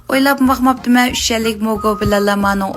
O'ylab baxmabdiman 3 yillik mogo bilan lamaning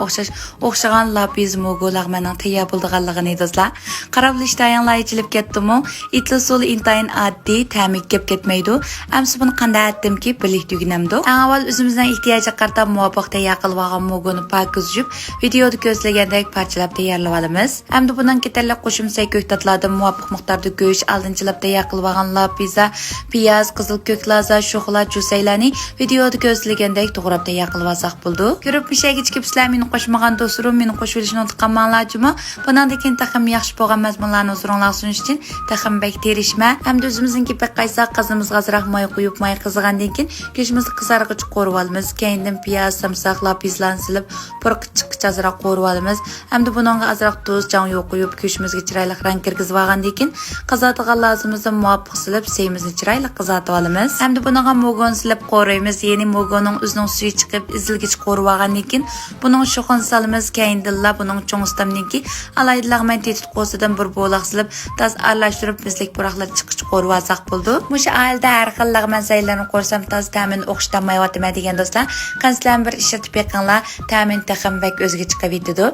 o'xshagan lapiz mogolar mening tayyor bo'lganligini do'stlar. Qarab lishtayinglar ichilib ketdimi? Itli suli intayin oddiy, ta'mik kep ketmaydi. Amsi buni qanday etdimki, bilik tugnamdi. Eng avval o'zimizning ehtiyojga qarab muvofiq tayyor qilib olgan mogoni pakizib, videoda ko'rsatilgandek parchalab tayyorlab olamiz. Hamda bundan ketarli qo'shimcha ko'ktatlardan muvofiq miqdorda go'sht aldinchilab tayyor qilib olgan lapiza, piyoz, qizil ko'klaza, sho'xlat, jusaylarni videoda ko'rsatilgandek to'g'rab tayyor qilib olsak bo'ldi. Ko'rib pishayga chiqib sizlar meni qo'shmagan do'stlarim, meni qo'shib olishni unutganmanlarmi? Bundan keyin taxim yaxshi bo'lgan mazmunlarni o'zingizlar sunish uchun taxim bek terishma. Hamda o'zimizning pek qaysa qizimizga azroq moy qo'yib, moy qizigandan keyin go'shtimizni qizarg'ich qo'rib olamiz. Keyindan piyoz, samsaq, lapizlarni silib, purqichqicha azroq qo'rib olamiz. Hamda bunga azroq tuz, jon yo'q qo'yib, go'shtimizga chiroyli rang kirgizib olgandan keyin qizartirgan lazimizni muvofiq silib, seyimizni chiroyli qizartib olamiz. Hamda bunga mogon silib qo'raymiz. Ya'ni mogoning o'zining suvi chiqib, izilgich qo'rib olgandan keyin buning sho'xini solamiz. Keyindilla buning cho'ng ustamdan keyin alaydilarman tetit qo'sidan bir bo'loq silib, taz aralashtirib, bizlik puroqlar chiqich qo'rib olsak bo'ldi. Musha ailda har xil lag'man saylarni qo'rsam taz ta'min o'xshamayotma degan do'stlar. Qanslan bir ishlatib yiqinglar, ta'min taxim bak o'ziga chiqib yetdi.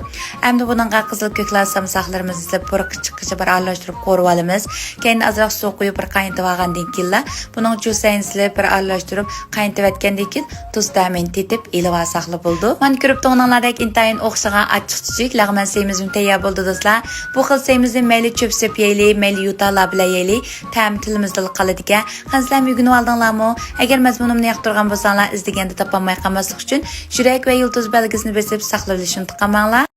Hamda buningga qizil ko'klar samsaqlarimizni silib, purqichqicha bir aralashtirib qo'rib olamiz. Keyin azroq suv qo'yib bir qaynatib olgandan keyin buning jusayini silib bir aralashtirib qaynatib etgandan keyin tuz ta'min tetib ilib olsaqli bo'ldi. Men ko'rib to'g'nanlardek intayin o'xshagan achchiq lag'man seyimizni tayyor bo'ldi do'stlar. Bu xil seyimizni mayli cho'psib yeyli, mayli yutalar bilan yeyli, ta'm tilimizda qoladigan. Qansizlar yugunib oldinglarmi? Agar mazmunimni yoqtirgan bo'lsanglar, izlaganda topolmay qolmaslik uchun yurak va yulduz belgisini bosib saqlab olishni unutmanglar.